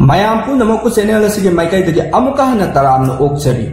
mayam punamukku channel asigi maikaidagi amuka hana taramna okchari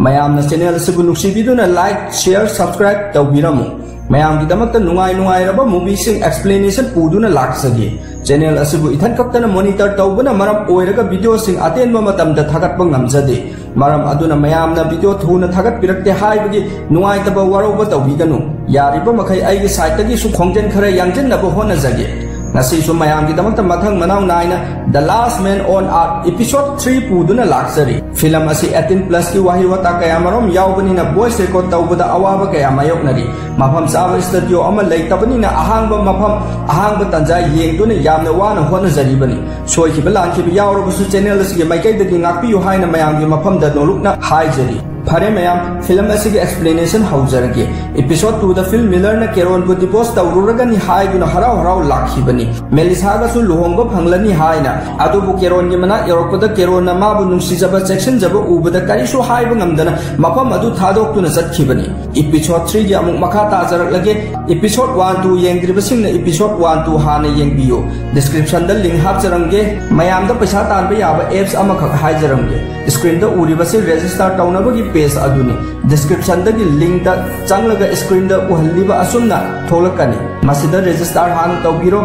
mayamna channel asibu nuksibiduna like share subscribe tawbiramu mayam gidamakta nungai raba movie sing explanation puduna laksagi channel asibu ithan kaptana monitor tawbuna maram oiraga video sing atenba matamda thagatpa ngamjade maram aduna mayamna video thuna thagat pirakte haibagi nungai taba waroba tawbiganu yariba makai aigi site gi su khongjen khara yangjin nabo honajage nasi su mayam gidamakta mathang manau naina The Last Man on Earth episode 3 puduna laksari film asi 18+ ki wahi wata kaya marom yaubani na voice record tawbada awaba kaya mayoknari mafam sawa studio ama leitabani na ahangba tanja yengduna yamna wana hona zaribani soi ki balan ki yawro su channel asi maikai dagi ngakpi yu haina mayam gi mafam da nolukna haijari Phare mayam film asigi explanation haujarage episode 2 the film Miller na Keron bu divorce tawruraga ni haiduna harau lakhibani Melissa ga su luhongba phanglani haina adu bu Keron gi mana Europada Keron na ma bu nungsijaba section jaba ubada kari su haiba ngamdana mapam adu thadokuna satkhibani episode 3 gi amuk makha ta jaraklage episode 1 2 yengdribasing na episode 1 2 hana yengbiyo description da link hapjarange mayam da paisa tanba yaba apps amakhak haijarange screen da uribasi register tawnabagi page aduni description da link da changlaga screen da uhalliba asumna tholakani masida register han tawbiro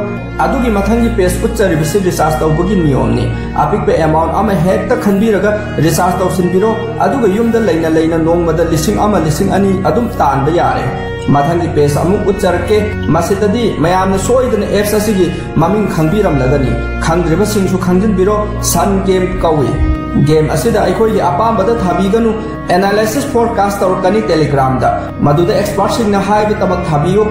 adugi mathangi page utchari bisi research tawbagi niyomni apik pe amount ama hek ta khanbiraga research tawsinbiro aduga yumda leina nongmada lising ani adum tanba yare mathangi page amuk utcharke masidadi mayamna soidana apps asigi maming khangbiram lagani khangdriba singsu khangjinbiro sun game kawi game asida aikoi apambada thabiganu analysis forecast tawkani telegram da maduda expert singna haibe tamak thabiyo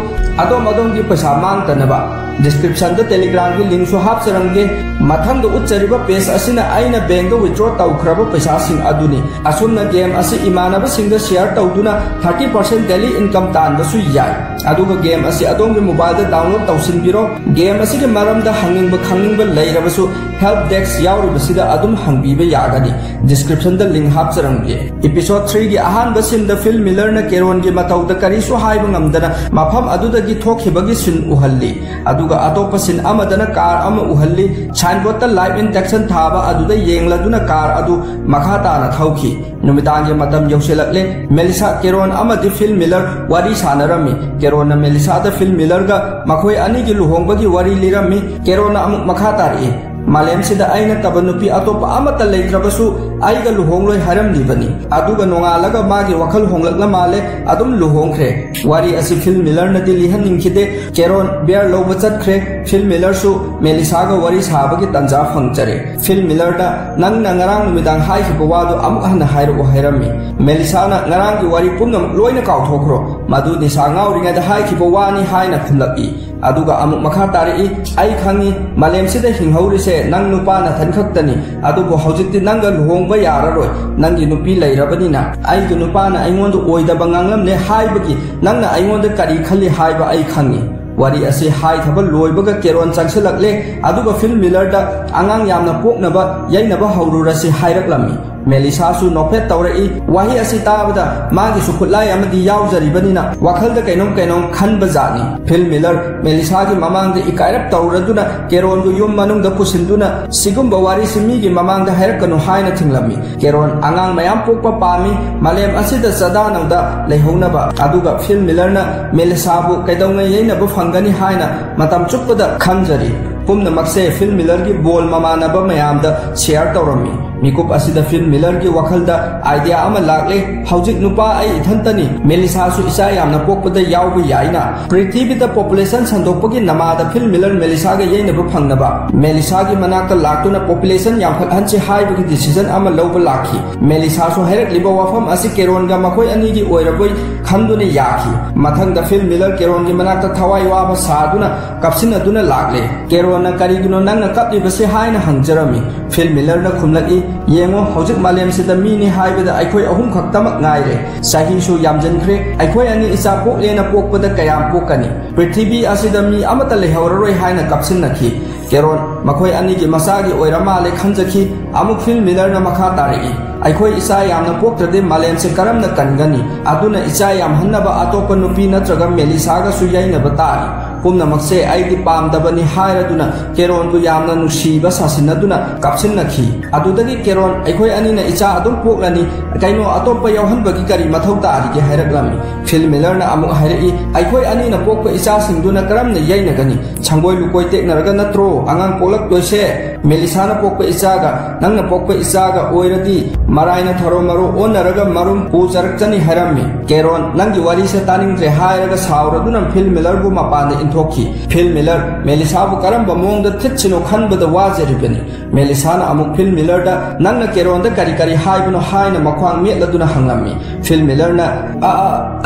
adom gi paisa mang tanaba description da telegram gi link so hap sarange mathang da uchariba page asina aina bank da withdraw tawkhraba paisa sing aduni asunna game asi imanaba singda share tawduna 30% daily income tan da su yai aduga game asi adom gi mobile da download tawsin biro game asi ge maram da khangingba leiraba su help desk yauri basida adum hangbiba yagani description da link hap sarange episode 3 gi ahan basin da film Miller na Keron gi matau da kari su haiba ngamdana mafam aduda gi thokhibagi sin uhalli aduga atopa sin amadana car ama uhalli signboard ta live induction thaba aduda yengladuna car adu makhata na thauki numitang ge matam yauselakle Melissa Keron ama di film Miller wari sanarami Keron na Melissa da film Miller ga makhoi ani gi luhongbagi wari lirami Keron na amuk makhata ri malem sida aina tabanupi atopa amata leitrabasu aiga luhongloi haram dibani aduga nongalaga magi wakhal honglakla male adum luhongkhre wari asi film Miller na dili haningkhide Keron bear loba chatkre film Miller su Melissa ga wari sabagi tanja phangchare film Miller da nang ngarang numidang hai ki bawadu amuk hana hairu hairami Melissa na ngarang gi wari pumnam loina kauthokro madu ni sangauringa da hai ki bawani haina khumlaki aduga amuk makha tari ai khangi malem sida hinghauri nang nupa na than khaktani adugo hojikti nanga luhongba yararoi nangi nupi leirabani na ai gi nupa na aingondu oidaba nganglam ne haibagi nangna aingonda kari khali haiba ai khangi wari asi hai thaba loibaga Keron changselakle aduga film Miller da angang yamna poknaba yainaba haururasi hairaklami Melissa su nopet tawrai wahi asi tabada magi su khutlai amadi yaujari na wakhal da kainom khanba jani film Miller Melissa gi mamang da ikairap tawraduna Keron gu yum manung da pusinduna sigumba wari simi gi mamang da hairakanu haina thinglami Keron angang mayam pokpa pami malem asi da sadana da leihonaba aduga film Miller na Melissa bu kaidonga yeina bu fangani haina matam chukpada khanjari pumna makse film Miller gi bol mamanaba mayam da share tawrami mikup asida film Miller gi wakhal da idea ama lakle haujik nupa ai ithantani Melissa su isa yamna pokpada yawbu yaina prithvi da population sandokpagi namada film Miller Melissa ga yeina bu phangnaba Melissa gi manakta laktuna population yamkhal hanchi haibu gi decision ama lawba lakhi Melissa su herak liba wafam asi Keron ga makhoi ani gi oiraboi khandune yakhi mathang da film Miller Keron gi manakta thawai waba saduna kapsin aduna lakle Keron na karigino nangna kapli base haina hangjarami film Miller na khumlaki yengo hojik malem sida mini haibeda aikoi ahum khaktamak ngaire sahi su yamjankhre aikoi ani isa poklena pokpada kayam pokani prithvi asida mi amata lehawroi haina kapsin nakhi Keron makhoi ani gi masagi oirama le khanjakhi amuk film Miller na makha tari aikoi isa yamna poktrade malem se karamna kangani aduna isa yam hannaba atopa nupi natraga Melissa ga su yaina batari पुनमक्से आइदि पामदबनी हायरदुना केरोन बु यामना नुसीबा सासिनदुना कापसिननखि अदुदगी केरोन अखोय अनिना इचा अदुम पोक्लनी canoe अतोप यावहनबगी करी मथौ तारिगे हायरगलामी fill मिलरना अमुक हायरई अखोय अनिना पोक्प इचा सिंगदुना करमना यैनगनी छंगोय लुकोय टेकनरगा नत्रो अंगांग Pollock तोयसे मेलिसाना पोक्प इचागा नंगना पोक्प इचागा ओइरदी मरायना thorough मरो ओनरगा मरुम पूजरकचनी हायरमी केरोन नंगी वारी से तानिंग्रे हायरगा सावरदुना fill Miller बु मपाने इंथोखी fill Miller Melissa बु करम बमोंग द थिचिनो खनबद वाजरिबनी मेलिसाना अमुक फिल मिलर दा नंगना केरोन द करी करी हायबनो हायना मख्वांग मेलदुना हंगमी फिल मिलर ना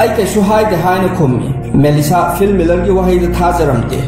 आई कैसु हायदे हायना खुम्मी मेलिसा फिल मिलर की वहाई द थाजरमते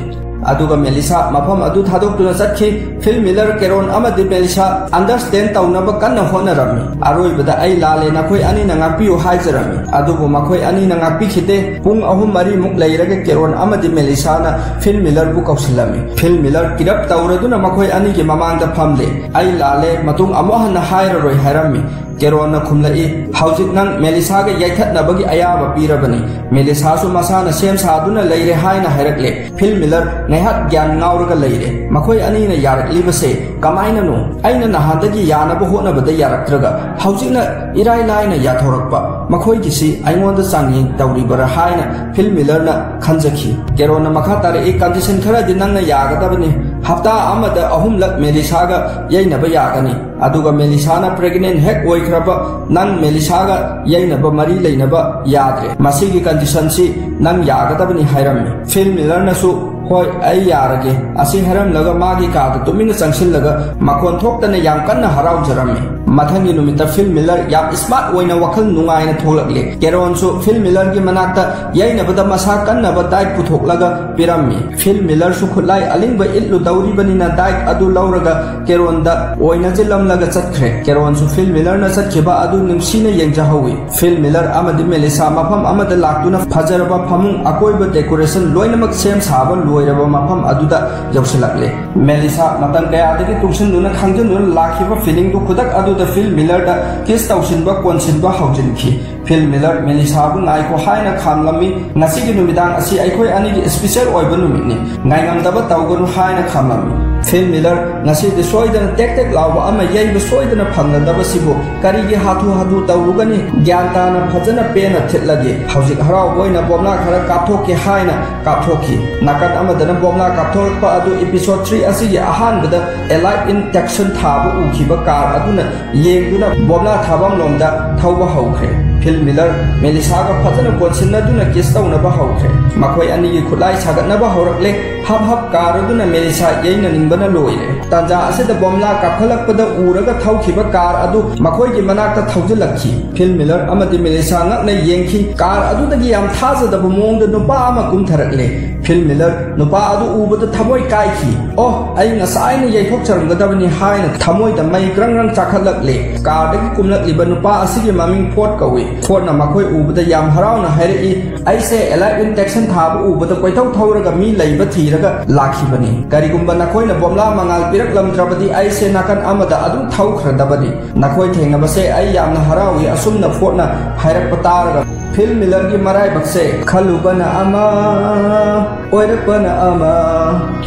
अदुगा मेलिसा मफम अदु थादोक्तुना चटखि फिल मिलर केरोन अमदि मेलिसा अंडरस्टैंड तौनब कन्न होनरमी अरोइबदा आई लाले नखोय अनि नंगापियो हाइजरमी अदुबु मखोय अनि नंगापिखिते पुंग अहुम मरी मुक लैरगे केरोन अमदि मेलिसाना फिल मिलर बु कौसलमी फिल मिलर किरप तौरदुना मखोय अनि के ममांग द फमले आई लाले मतुंग अमोहन हायररोय हायरमी केरोन खुमलई हौजिक नंग मेलिसा के याइथतनबगी अयाब पीरबनी मेलिसा सु मसाना सेम सादुना लैरे हायना हायरकले फिल मिलर नेहत ज्ञान नाउरगा लैरे मखोय अनीना यारकलिबसे कमाइननो आइना नहादगी यानब होनबद यारक्त्रगा हौजिकना इराय लायना याथोरकपा मखोय किसी आइंगोंद सांगी तौरिबर हायना फिल मिलरना खंजखी केरोन मखा तारे एक कंडीशन खरा दि नंगना यागदबनी हफ्ता अमद अहुमलक मेलिसागा यैनब यागनी अदुगा मेलिसाना प्रेग्नेंट हेक ओइख्रब नंग मेलिसागा यैनब मरी लैनब याद्रे मसीगी कंडीशन सी नंग यागदबनी हायरमी फिल मिलरनसु होय आई यारगे असि हरम लगा मागी का तुमिन संगसिल लगा मखोन थोक्तने याम कन्ना हराउजरमी मथंगी नुमिता फिल मिलर याम स्मार्ट ओइना वखल नुंगाइना थोलकले केरोनसु फिल मिलर की मनाक्ता यैनबदा मसा कन्नब दाइट पुथोकलगा पिरम्मी फिल मिलर सु खुलाई अलिंग इल्लु दौरिबनिना दाइट अदु लौरगा केरोनदा ओइना जिलमलगा चतख्रे केरोनसु फिल मिलर न चतखिबा अदु निंगसिना येंजहौई फिल मिलर अमदि मेलिसा मफम अमद लाक्तुना फजरबा फमुंग अकोइबा डेकोरेशन लोइनमक सेम साबा लोइरबा मफम अदुदा यौसलकले मेलिसा मतन कयादगी तुंगसिनदुना खांजनदुना लाखिबा फीलिंग दु खुदक अदुदा फिल मिलर दा किस तौसिनबा कोनसिनबा हौजिनखि फिल मिलर मेलिसाबु नाइको हायना खामलमी नसिगी नुमिदांग असि अखोय अनिगी स्पेशल ओइबा नुमितनि नाइंगमदबा तौगनु हायना खामलमी फिल मिलर नसी दि सोइदना टेक टेक लाउबा अमा यैबा सोइदना फंगदबसिबु करिगी हाथु हाथु तौरुगनि ज्ञानताना फजना पेना थितलगे हौजिक हराव बोइना बोमला खरा कापथोके हायना कापथोकी नाकत अमदना बोमला कापथोरपा अदु एपिसोड 3 असिगी अहानबदा एलाइट इन टेक्शन थाबु उखिबा कार अदुना येंगदुना बोमला थाबम लोमदा थौबा हौख्रे फिल मिलर मेलिसागा फजना कोनसिनदुना किस तौनबा हौख्रे मखोय अनिगी खुलाई सागतनबा हौरकले हब हब कारदुना मेलिसा येना निंबना लोइरे तांजा असेदा बोमला काफलकपदा उरगा थौखिबा कार अदु मखोयगी मनाक्ता थौजिलखि फिल मिलर अमदि मेलिसा ngakna yengki कार अदुदगी याम थाजदबा मोंगदा नुपा अमा कुमथरकले फिल मिलर नुपा अदु उबदा थमोय कायखि ओ आई ngasayna yaithokcharanggadabani haina thamoyda mai grangrang chakhalakle कारदगी कुमलकलिबा नुपा असigi maming फोट कवे फोटना मखोय उबदा याम हरावना हायरई आइसे एलाइट इन टेक्शन थाबा उबदा कोइथौ थौरगा मी लैबा थीरगा लाखिबनी करिगुम्बा नखोयना बोमला मंगाल पिरकलमद्रबदी आइसे नाकन अमदा अदुम थौख्रदबनी नखोय थेंगबसे आई यामना हरावी असुमना फोटना हायरकपा तारगा फिल मिलर की मराय बक्से खलुबना अमा ओइरपना अमा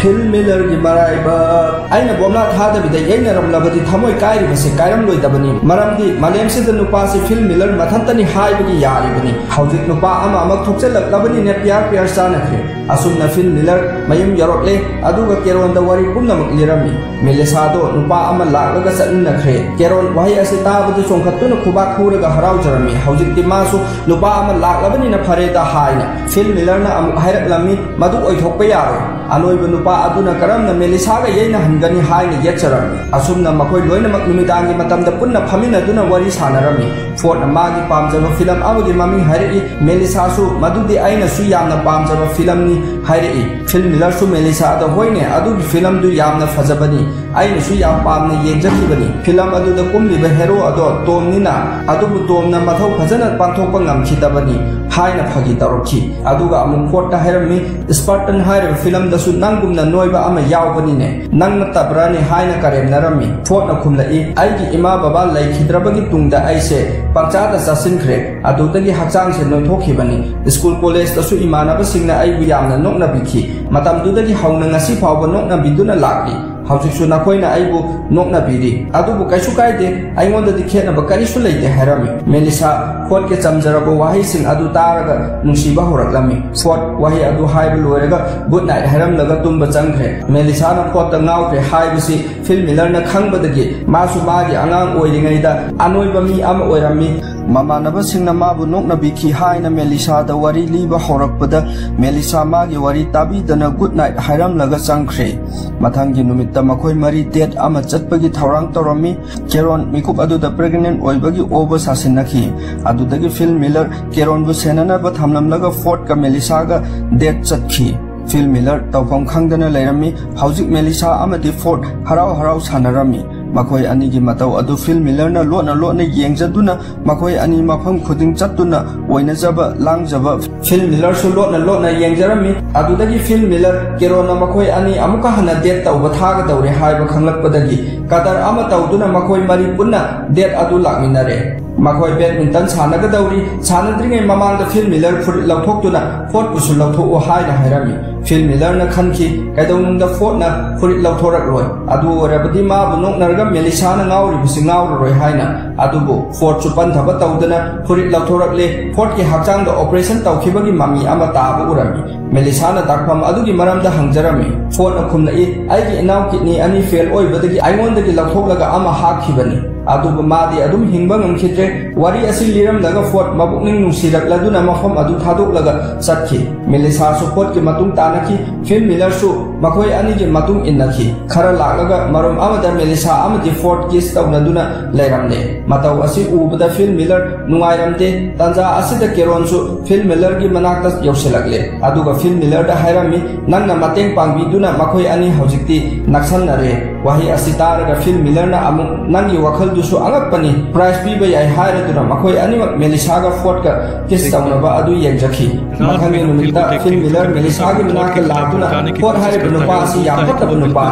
फिल मिलर की मराय बक आइना बोमला थादबिदा येनरमलबदी थमोय कायरिबसे कायरम लोइदबनी मरमदी मालेमसिदा नुपासे फिल मिलर मथंतनी हाइबगी यारिबनी हौजिक नुपा अमा अमक थोकचलकलबनी ने प्यार प्यार सानखरे असुमना फिल मिलर मयुम यरोकले अदुगा केरोनदा वरी पुमनमक लिरमी मेलिसादो नुपा अमा लाकलगा चतनखरे केरोन वहाय असे ताबदु सोंखत्तुना खुबा खुरगा हराउजरमी हौजिक दिमासु नुपा अमा लाकलबनिना फरेदा हायना फिल मिलरना अमुक हायरकलमी मदु ओइथोकपा यारोय अनोइबा नुपा अदुना करमना मेलिसागा येना हनगनी हायना येचरमी असुमना मखोय लोइनमक नुमिदांगी मतमदा पुन्ना फमिनदुना वरी सानरमी फोटना मागी पामजबा फिल्म अमगी ममिंग हायरई मेलिसासु मदुदि आइनासु यामना पामजबा फिल्मनी हायरई फिल मिलरसु मेलिसादा होइने अदुगी फिल्म दु यामना फजबनी आइनासु याम पामना येंजखिबनी फिल्म अदुदा कुमलिबा हेरो अदो तोमनिना अदुबु तोमना मथौ फजना पांथोकपा ngamखिदबनी हायना फगी तरोखि अदुगा अमुक फोटना हायरमी Spartan hair film the Sunangum na Noiba ama Yaubani, Nang Tabrani Haina Karem Narami, Fort Nakumla E, Aiki Ima Baba like Hidrabagi Tunda Aise, Pachata Sasinkre, Adutagi Hatsang no Tokibani, the school college the Suimana Singna Aibuyam Nokna Biki, Matam Dudagi Hauna Nasi Power Nokna Biduna Laki. Hausisu nakoina aibu nokna bidi adubu kaisu kaide aingonda dikhena bakarisu leite harami Melissa khot ke chamjarabo wahi sing adu taraga nungsiba horaklami fort wahi adu haibu loiraga good night haram laga tumba changkhre Melissa na khot ngau ke haibisi film Miller na khangbadagi masu magi angang oiringaida anoiba mi am oirami Mamanaba singna mabu nokna biki haina Melissa da wari liba horakpada Melissa magi wari tabi dana good night haram laga changkhre mathangi numita Makoi Mari date ama chatpagi thaurang torami Keron mikup adu da pregnant oibagi over sasinaki adu dagi Phil Miller Keron bu senana ba thamlam laga Fort ka Melissa ga date chatki Phil Miller tawpam khangdana leirami hauzik Melissa amati Fort harau sanarami Makoi ani gi matau adu Phil Miller na lona yengjaduna makoi ani mafam khuding chatuna oina jaba langjaba Phil Miller su lona yengjarami adu dagi Phil Miller Kerona makoi ani amuka hana date tawba thaga dawre haiba khanglakpadagi kadar ama tawduna makoi mari punna date adu lakminare Makoi badminton sanaga dawri sanadringai mamangda Phil Miller furit lauthokduna Fort pusu lauthoku haina hairami Phil Miller na khanki kaidawnungda Fort na furit lauthorak roi adu orabadi ma bunok narga Melissa na ngauri bisi ngauroi haina adubu Fort chupan thaba tawdana furit lauthorak le Fort ki hakchang da operation tawkhibagi mami ama tabu urami Melissa na dakpham adugi maramda hangjarami Fort na khumna I aigi inaw kidney ani fail oibadagi aingondagi lauthoklaga ama hakhibani adubu madi adum hingba ngamkhidre wari asi liram laga Fort mabukning nungsirak laduna mafam adu thadok laga satki Melissa su Fort ki matung tanaki Phil Miller su makoi ani ki matung innaki khara laglaga marum amada Melissa amadi Fort kiss tawladuna leiramne mataw asi ubada Phil Miller nungairamte tanja asida Keron su Phil Miller ki manakta yausilagle aduga Phil Miller da hairami nangna mateng pangbiduna makoi ani hojikti naksanare wahi asitaraga Phil Miller na amuk nangi wakhal dusu angapani prize piba yai hairaduna makoi animak Melissa ga Fort ka kiss tawnaba adu yengjaki makhangi numita Phil Miller Melissa gi manakta laduna Fort hairaba nupa asi yakotaba nupa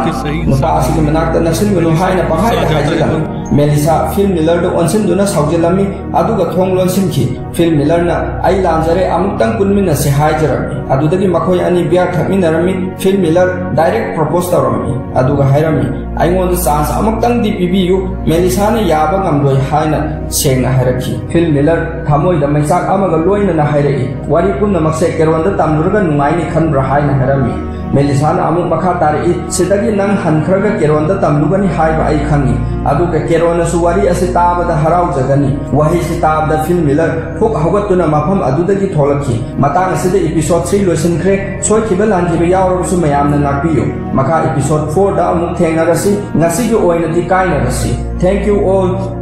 asi gi manakta nasilgunu haina pahaida haijila Melissa Phil Miller do onsinduna saujilami aduga thonglon simki Phil Miller na ai lanjare amuktang kunmina se haijarami adudagi makoi ani biar thakminarami Phil Miller direct propose tawrami aduga hairami aingon chance amuktang di pibiyu Melissa na yaba ngamloi haina sengna hairaki Phil Miller thamoi da maisak amaga loina na hairai wari punna makse Keron da tamdurga nungaini khanbra haina hairami Melissa na amuk makha tari sidagi nang hankhraga Keron da tamdugani haiba ai khangi aduga Keron su wari asi tabada harau jagani wahi si tabda Phil Miller huk hogatuna mafam adudagi tholaki matang asida episode 3 loisinkhre soikiba lanjiba yawrasu mayamna nakpiyo makha episode 4 da amuk thengarasi ngasi gi oina di kainarasi Thank you all.